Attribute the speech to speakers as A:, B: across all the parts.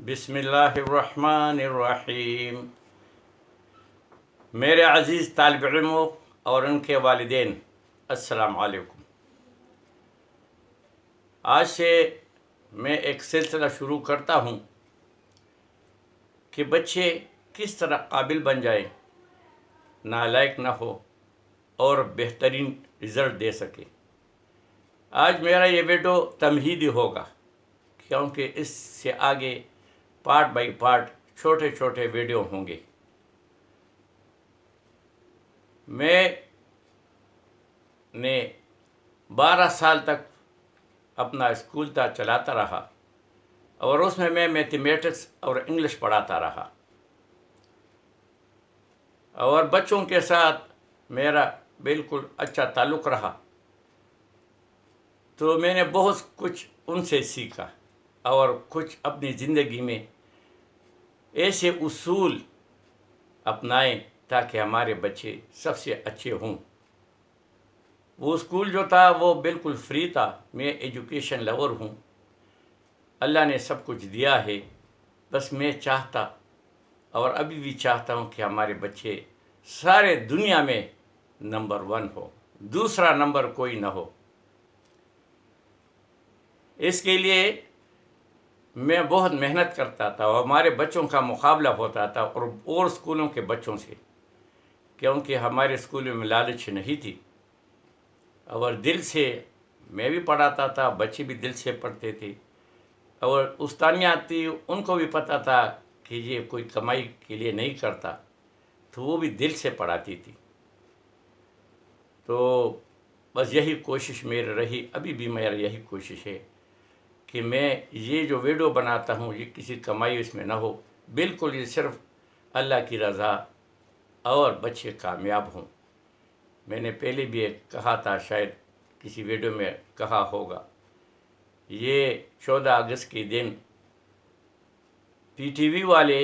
A: بسم اللہ الرحمن الرحیم۔ میرے عزیز طالب علموں اور ان کے والدین، السلام علیکم۔ آج سے میں ایک سلسلہ شروع کرتا ہوں کہ بچے کس طرح قابل بن جائیں، نالائق نہ ہو اور بہترین رزلٹ دے سکے۔ آج میرا یہ ویڈیو تمہیدی ہوگا، کیونکہ اس سے آگے پارٹ بائی پارٹ چھوٹے چھوٹے ویڈیو ہوں گے۔ میں نے 12 سال تک اپنا اسکول چلاتا رہا اور اس میں میتھمیٹکس اور انگلش پڑھاتا رہا، اور بچوں کے ساتھ میرا بالکل اچھا تعلق رہا۔ تو میں نے بہت کچھ ان سے سیکھا اور کچھ اپنی زندگی میں ایسے اصول اپنائے تاکہ ہمارے بچے سب سے اچھے ہوں۔ وہ اسکول جو تھا وہ بالکل فری تھا۔ میں ایجوکیشن لور ہوں، اللہ نے سب کچھ دیا ہے، بس میں چاہتا اور ابھی بھی چاہتا ہوں کہ ہمارے بچے سارے دنیا میں نمبر 1 ہو، دوسرا نمبر کوئی نہ ہو۔ اس کے لیے میں بہت محنت کرتا تھا اور ہمارے بچوں کا مقابلہ ہوتا تھا اور اسکولوں کے بچوں سے، کیونکہ ہمارے اسکولوں میں لالچ نہیں تھی، اور دل سے میں بھی پڑھاتا تھا، بچے بھی دل سے پڑھتے تھے، اور استانیاں تھی ان کو بھی پتہ تھا کہ یہ کوئی کمائی کے لیے نہیں کرتا، تو وہ بھی دل سے پڑھاتی تھی۔ تو بس یہی کوشش میری رہی، ابھی بھی میرا یہی کوشش ہے کہ میں یہ جو ویڈیو بناتا ہوں یہ کسی کمائی اس میں نہ ہو، بالکل یہ صرف اللہ کی رضا اور بچے کامیاب ہوں۔ میں نے پہلے بھی ایک کہا تھا، شاید کسی ویڈیو میں کہا ہوگا، یہ 14 اگست کے دن پی ٹی وی والے،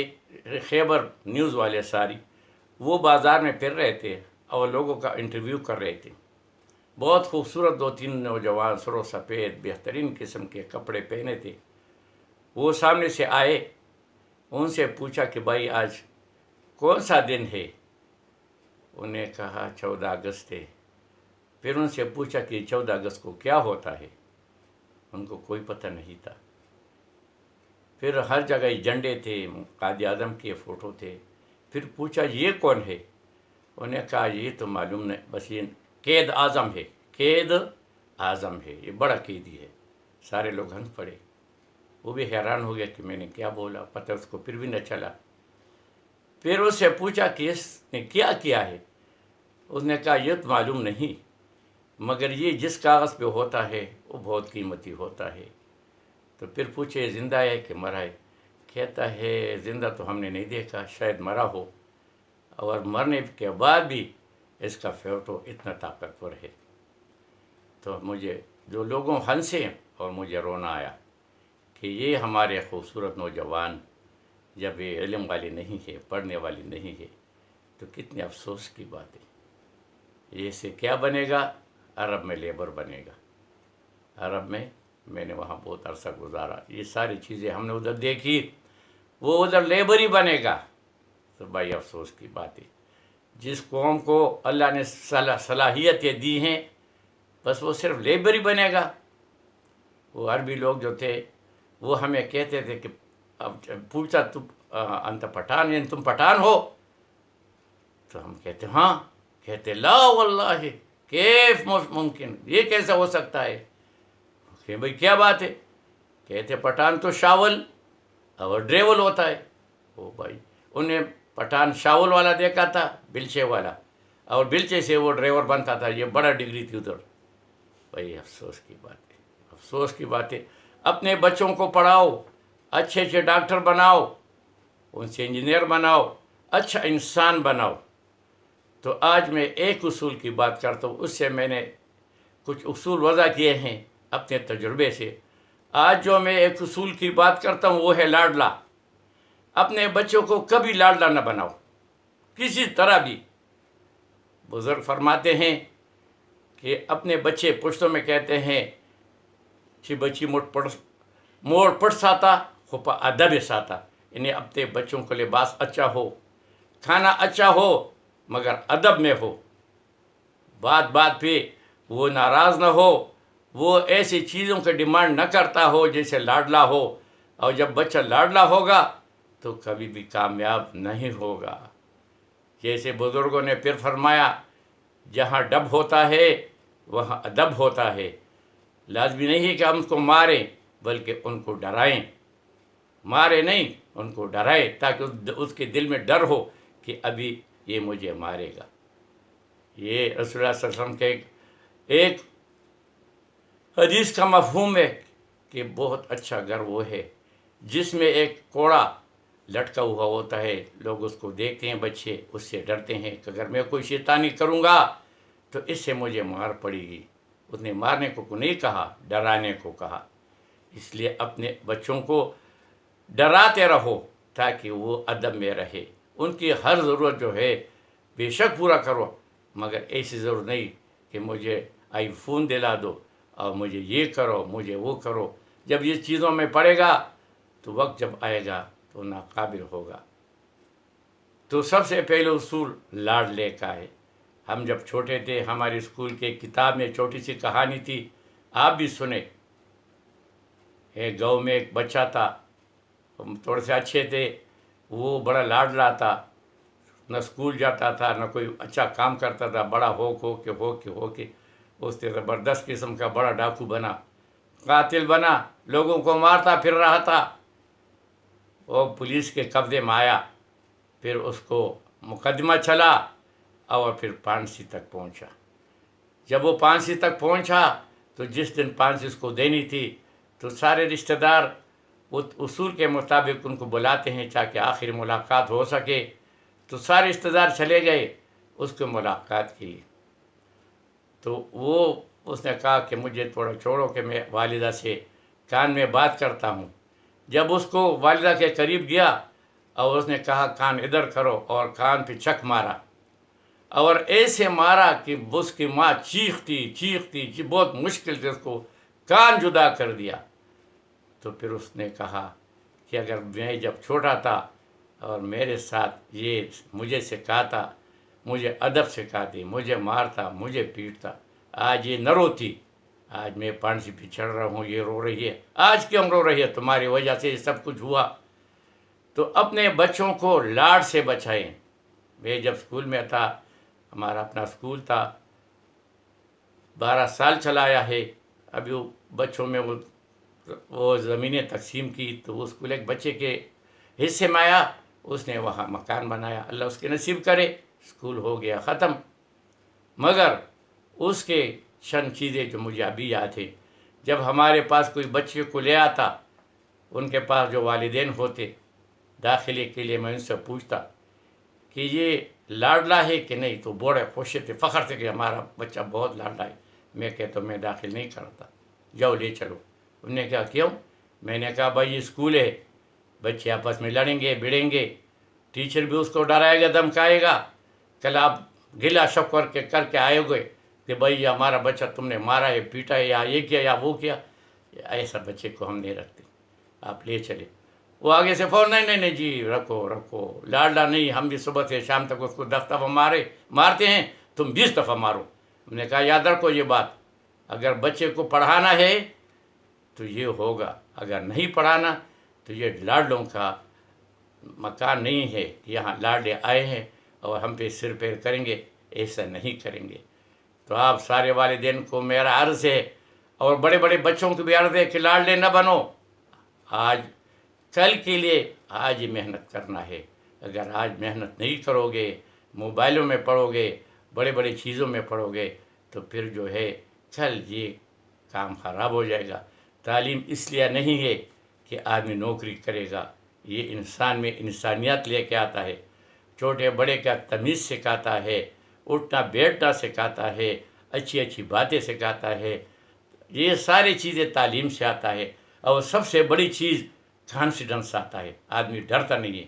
A: خیبر نیوز والے وہ بازار میں پھر رہے تھے اور لوگوں کا انٹرویو کر رہے تھے۔ بہت خوبصورت 2-3 نوجوان سر و سفید بہترین قسم کے کپڑے پہنے تھے۔ وہ سامنے سے آئے، ان سے پوچھا کہ بھائی آج کون سا دن ہے؟ انہوں نے کہا 14 اگست ہے۔ پھر ان سے پوچھا کہ 14 اگست کو کیا ہوتا ہے؟ ان کو کوئی پتہ نہیں تھا۔ پھر ہر جگہ جھنڈے تھے، قائد اعظم کے فوٹو تھے۔ پھر پوچھا یہ کون ہے؟ انہوں نے کہا یہ تو معلوم نہیں، بس یہ قائد اعظم ہے، قائد اعظم ہے، یہ بڑا قیدی ہے۔ سارے لوگ ہنس پڑے، وہ بھی حیران ہو گیا کہ میں نے کیا بولا، پتہ اس کو پھر بھی نہ چلا۔ پھر اس سے پوچھا کہ اس نے کیا کیا ہے؟ اس نے کہا یہ تو معلوم نہیں، مگر یہ جس کاغذ پہ ہوتا ہے وہ بہت قیمتی ہوتا ہے۔ تو پھر پوچھے زندہ ہے کہ مرا ہے؟ کہتا ہے زندہ تو ہم نے نہیں دیکھا، شاید مرا ہو، اور مرنے کے بعد بھی اس کا فوٹو اتنا طاقتور ہے۔ تو مجھے جو لوگوں ہنسے اور مجھے رونا آیا کہ یہ ہمارے خوبصورت نوجوان جب یہ علم والی نہیں ہے، پڑھنے والی نہیں ہے، تو کتنے افسوس کی بات ہے۔ یہ سے کیا بنے گا؟ عرب میں لیبر بنے گا۔ عرب میں نے وہاں بہت عرصہ گزارا، یہ ساری چیزیں ہم نے ادھر دیکھی، وہ ادھر لیبر ہی بنے گا۔ تو بھائی افسوس کی بات ہے، جس قوم کو اللہ نے صلاحیتیں دی ہیں بس وہ صرف لیبر ہی بنے گا۔ وہ عربی لوگ جو تھے وہ ہمیں کہتے تھے کہ اب پوچھا تم انت پٹھان، یعنی تم پٹھان ہو؟ تو ہم کہتے ہاں، کہتے لا واللہ کیف ممکن، یہ کیسا ہو سکتا ہے؟ کہ بھئی کیا بات ہے؟ کہتے پٹھان تو شاول اور ڈریول ہوتا ہے۔ وہ بھائی انہیں پٹھان شاول والا دیکھا تھا، بلچے والا، اور بلچے سے وہ ڈرائیور بنتا تھا، یہ بڑا ڈگری تھی ادھر۔ بھائی افسوس کی بات ہے، افسوس کی بات ہے۔ اپنے بچوں کو پڑھاؤ، اچھے اچھے ڈاکٹر بناؤ، ان سے انجینئر بناؤ، اچھا انسان بناؤ۔ تو آج میں ایک اصول کی بات کرتا ہوں، اس سے میں نے کچھ اصول وضع کیے ہیں اپنے تجربے سے۔ آج جو میں ایک اصول کی بات کرتا ہوں وہ ہے لاڈلا۔ اپنے بچوں کو کبھی لاڈلا نہ بناؤ، کسی طرح بھی۔ بزرگ فرماتے ہیں کہ اپنے بچے، پشتوں میں کہتے ہیں کہ بچی موڑ پڑ ساتا خوب ادب ساتا انہیں اپنے بچوں کو لباس اچھا ہو، کھانا اچھا ہو، مگر ادب میں ہو، بات بات پہ وہ ناراض نہ ہو، وہ ایسی چیزوں کا ڈیمانڈ نہ کرتا ہو جیسے لاڈلا ہو، اور جب بچہ لاڈلا ہوگا تو کبھی بھی کامیاب نہیں ہوگا۔ جیسے بزرگوں نے پھر فرمایا، جہاں ڈب ہوتا ہے وہاں ادب ہوتا ہے۔ لازمی نہیں ہے کہ ہم اس کو ماریں، بلکہ ان کو ڈرائیں، مارے نہیں، ان کو ڈرائے تاکہ اس کے دل میں ڈر ہو کہ ابھی یہ مجھے مارے گا۔ یہ رسول اللہ صلی اللہ علیہ وسلم کے ایک حدیث کا مفہوم ہے کہ بہت اچھا گھر وہ ہے جس میں ایک کوڑا لٹکا ہوا ہوتا ہے، لوگ اس کو دیکھتے ہیں، بچے اس سے ڈرتے ہیں کہ اگر میں کوئی شیطانی کروں گا تو اس سے مجھے مار پڑے گی۔ اس نے مارنے کو نہیں کہا، ڈرانے کو کہا۔ اس لیے اپنے بچوں کو ڈراتے رہو تاکہ وہ ادب میں رہے، ان کی ہر ضرورت جو ہے بے شک پورا کرو، مگر ایسی ضرورت نہیں کہ مجھے آئی فون دلا دو اور مجھے یہ کرو، مجھے وہ کرو۔ جب یہ چیزوں میں پڑے گا تو وقت جب آئے گا تو ناقابل ہوگا۔ تو سب سے پہلے اصول لاڈلے کا ہے۔ ہم جب چھوٹے تھے، ہماری اسکول کے کتاب میں چھوٹی سی کہانی تھی، آپ بھی سنیں۔ ایک گاؤں میں ایک بچہ تھا، ہم تھوڑے سے اچھے تھے، وہ بڑا لاڈلا تھا، نہ اسکول جاتا تھا نہ کوئی اچھا کام کرتا تھا، بڑا ہو کے اس سے زبردست قسم کا بڑا ڈاکو بنا، قاتل بنا، لوگوں کو مارتا پھر رہا تھا۔ وہ پولیس کے قبضے میں آیا، پھر اس کو مقدمہ چلا اور پھر پھانسی تک پہنچا۔ جب وہ پھانسی تک پہنچا تو جس دن پھانسی اس کو دینی تھی تو سارے رشتہ دار وہ اصول کے مطابق ان کو بلاتے ہیں تاکہ آخری ملاقات ہو سکے، تو سارے رشتہ دار چلے گئے اس کو ملاقات کے لیے۔ تو اس نے کہا کہ مجھے تھوڑا چھوڑو کہ میں والدہ سے کان میں بات کرتا ہوں۔ جب اس کو والدہ کے قریب گیا اور اس نے کہا کان ادھر کرو، اور کان پہ چک مارا، اور ایسے مارا کہ اس کی ماں چیختی بہت مشکل سے اس کو کان جدا کر دیا۔ تو پھر اس نے کہا کہ اگر میں جب چھوٹا تھا اور میرے ساتھ یہ مجھے سکھاتا، مجھے ادب سکھاتی، مجھے مارتا، مجھے پیٹتا، آج یہ نہ روتی۔ آج میں پھانسی پہ چڑھ رہا ہوں، یہ رو رہی ہے، آج کیوں رو رہی ہے؟ تمہاری وجہ سے یہ سب کچھ ہوا۔ تو اپنے بچوں کو لاڈ سے بچائیں۔ میں جب اسکول میں تھا، ہمارا اپنا اسکول تھا، 12 سال چلایا ہے۔ ابھی وہ بچوں میں وہ زمینیں تقسیم کی تو وہ اسکول ایک بچے کے حصے میں آیا، اس نے وہاں مکان بنایا، اللہ اس کے نصیب کرے، اسکول ہو گیا ختم۔ مگر اس کے چند چیزیں جو مجھے ابھی یاد ہے، جب ہمارے پاس کوئی بچے کو لے آتا، ان کے پاس جو والدین ہوتے، داخلے کے لیے میں ان سے پوچھتا کہ یہ لاڈلا ہے کہ نہیں، تو بڑے خوش تھے، فخر تھے کہ ہمارا بچہ بہت لاڈلا ہے۔ میں کہتا میں داخل نہیں کرتا، جاؤ لے چلو۔ انہوں نے کہا کیوں؟ میں نے کہا بھائی یہ اسکول ہے، بچے آپس میں لڑیں گے بڑیں گے، ٹیچر بھی اس کو ڈرائے گا دھمکائے گا، کل آپ گلا شکر کر کے آئے گے کہ بھائی یہ ہمارا بچہ تم نے مارا ہے، پیٹا ہے، یا یہ کیا یا وہ کیا۔ ایسا بچے کو ہم نہیں رکھتے، آپ لے چلے۔ وہ آگے سے فون نہیں جی رکھو، لاڈلا نہیں، ہم بھی صبح سے شام تک اس کو 10 دفعہ مارتے ہیں، تم 20 دفعہ مارو۔ ہم نے کہا یاد رکھو یہ بات، اگر بچے کو پڑھانا ہے تو یہ ہوگا، اگر نہیں پڑھانا تو یہ لاڈلوں کا مکان نہیں ہے، یہاں لاڈلے آئے ہیں اور ہم پہ سر پیر کریں گے، ایسا نہیں کریں گے۔ تو آپ سارے والدین کو میرا عرض ہے، اور بڑے بڑے بچوں کو بھی عرض ہے کہ لاڈلے نہ بنو۔ آج کل کے لیے آج ہی محنت کرنا ہے۔ اگر آج محنت نہیں کرو گے، موبائلوں میں پڑھو گے، بڑے بڑے چیزوں میں پڑھو گے، تو پھر جو ہے کل یہ کام خراب ہو جائے گا۔ تعلیم اس لیے نہیں ہے کہ آدمی نوکری کرے گا، یہ انسان میں انسانیت لے کے آتا ہے، چھوٹے بڑے کا تمیز سکھاتا ہے، اٹھنا بیٹھنا سکھاتا ہے، اچھی باتیں سکھاتا ہے۔ یہ ساری چیزیں تعلیم سے آتا ہے، اور سب سے بڑی چیز کانفیڈنس آتا ہے، آدمی ڈرتا نہیں ہے۔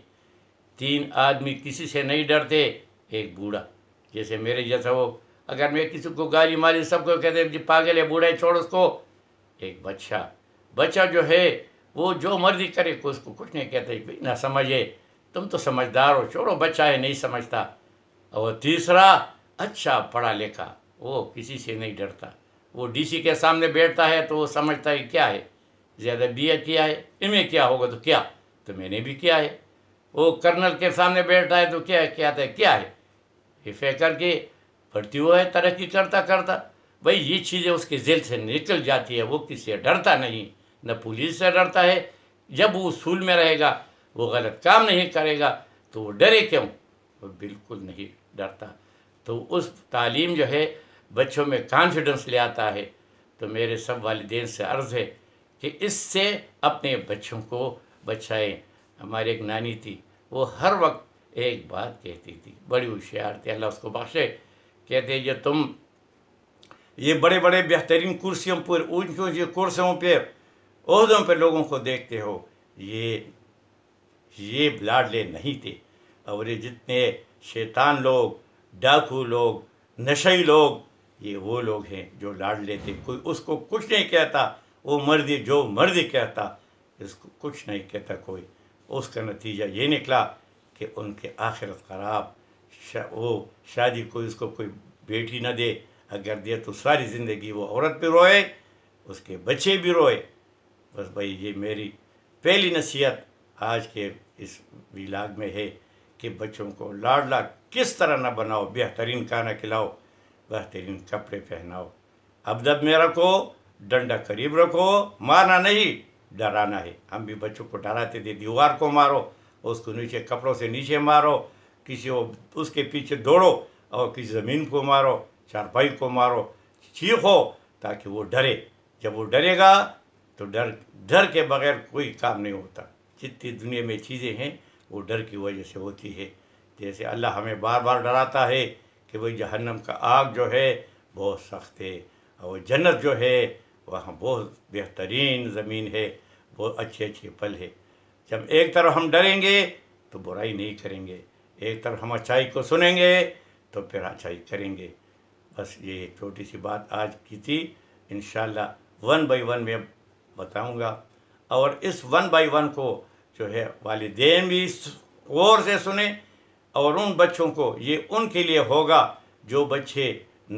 A: 3 آدمی کسی سے نہیں ڈرتے، ایک بوڑھا جیسے میرے جیسا، وہ اگر میں کسی کو گالی ماری سب کو کہتے ہیں جی پاگل ہے، بوڑھا ہے، چھوڑ اس کو۔ ایک بچہ جو ہے وہ جو مرضی کرے کو اس کو کچھ نہیں کہتے، بھائی نہ سمجھے، تم تو سمجھدار ہو، چھوڑو بچہ ہے نہیں سمجھتا۔ اور تیسرا، اچھا پڑھا لکھا، وہ کسی سے نہیں ڈرتا، وہ ڈی سی کے سامنے بیٹھتا ہے تو وہ سمجھتا ہے کیا ہے، زیادہ بی اے کیا ہے، ان میں کیا ہوگا، تو کیا، تو میں نے بھی کیا ہے۔ وہ کرنل کے سامنے بیٹھتا ہے تو کیا ہے، کیا ہے، یہ فکر کے بڑھتی ہوا ہے ترقی کرتا کرتا۔ بھائی یہ چیزیں اس کے ذہن سے نکل جاتی ہے، وہ کسی سے ڈرتا نہیں، نہ پولیس سے ڈرتا ہے۔ جب وہ اصول میں رہے گا، وہ غلط کام نہیں کرے گا، تو وہ ڈرے کیوں؟ وہ بالکل نہیں ڈرتا۔ تو اس تعلیم جو ہے بچوں میں کانفیڈنس لے آتا ہے۔ تو میرے سب والدین سے عرض ہے کہ اس سے اپنے بچوں کو بچائیں۔ ہماری ایک نانی تھی، وہ ہر وقت ایک بات کہتی تھی، بڑی ہوشیار تھی، اللہ اس کو بخشے، کہتے یہ تم یہ بڑے بڑے بہترین کرسیوں پر، اونچی اونچی کرسیوں پہ، عہدوں پہ لوگوں کو دیکھتے ہو، یہ لاڈلے نہیں تھے، اور یہ جتنے شیطان لوگ، ڈاکو لوگ، نشئی لوگ، یہ وہ لوگ ہیں جو لاڈلے تھے، کوئی اس کو کچھ نہیں کہتا، وہ مرضی جو مرضی کہتا، اس کو کچھ نہیں کہتا کوئی۔ اس کا نتیجہ یہ نکلا کہ ان کے آخرت خراب، وہ شادی کوئی اس کو کوئی بیٹی نہ دے، اگر دے تو ساری زندگی وہ عورت پہ روئے، اس کے بچے بھی روئے۔ بس بھائی یہ میری پہلی نصیحت آج کے اس ویلاگ میں ہے کہ بچوں کو لاڈلا کس طرح نہ بناؤ، بہترین کھانا کھلاؤ، بہترین کپڑے پہناؤ، ادب میں رکھو، ڈنڈا قریب رکھو، مارنا نہیں ڈرانا ہے۔ ہم بھی بچوں کو ڈراتے تھے، دیوار کو مارو، اس کو نیچے کپڑوں سے نیچے مارو، کسی اس کے پیچھے دوڑو، اور کسی زمین کو مارو، چارپائی کو مارو، چیخو تاکہ وہ ڈرے۔ جب وہ ڈرے گا تو ڈر کے بغیر کوئی کام نہیں ہوتا۔ جتنی دنیا میں چیزیں ہیں وہ ڈر کی وجہ سے ہوتی ہے۔ جیسے اللہ ہمیں بار بار ڈراتا ہے کہ بھئی جہنم کا آگ جو ہے بہت سخت ہے، اور جنت جو ہے وہاں بہت بہترین زمین ہے، بہت اچھے اچھے پل ہے۔ جب ایک طرف ہم ڈریں گے تو برائی نہیں کریں گے، ایک طرف ہم اچھائی کو سنیں گے تو پھر اچھائی کریں گے۔ بس یہ ایک چھوٹی سی بات آج کی تھی، انشاءاللہ 1 بائی 1 میں بتاؤں گا، اور اس 1 بائی 1 کو جو ہے والدین بھی غور سے سنیں، اور ان بچوں کو یہ ان کے لیے ہوگا جو بچے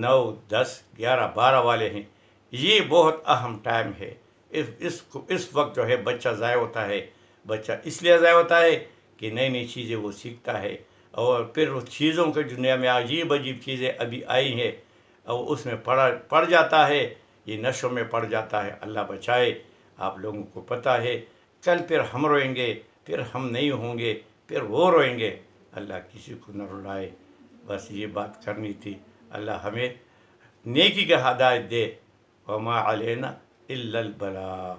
A: 9، 10، 11، 12 والے ہیں۔ یہ بہت اہم ٹائم ہے۔ اس وقت جو ہے بچہ ضائع ہوتا ہے، بچہ اس لیے ضائع ہوتا ہے کہ نئی نئی چیزیں وہ سیکھتا ہے، اور پھر اس چیزوں کے دنیا میں عجیب عجیب چیزیں ابھی آئی ہیں، اور اس میں پڑ جاتا ہے، یہ نشوں میں پڑ جاتا ہے۔ اللہ بچائے۔ آپ لوگوں کو پتہ ہے کل پھر ہم روئیں گے، پھر ہم نہیں ہوں گے، پھر وہ روئیں گے۔ اللہ کسی کو نہ رلائے۔ بس یہ بات کرنی تھی۔ اللہ ہمیں نیکی کا ہدایت دے۔ وما علینا الا البلاغ۔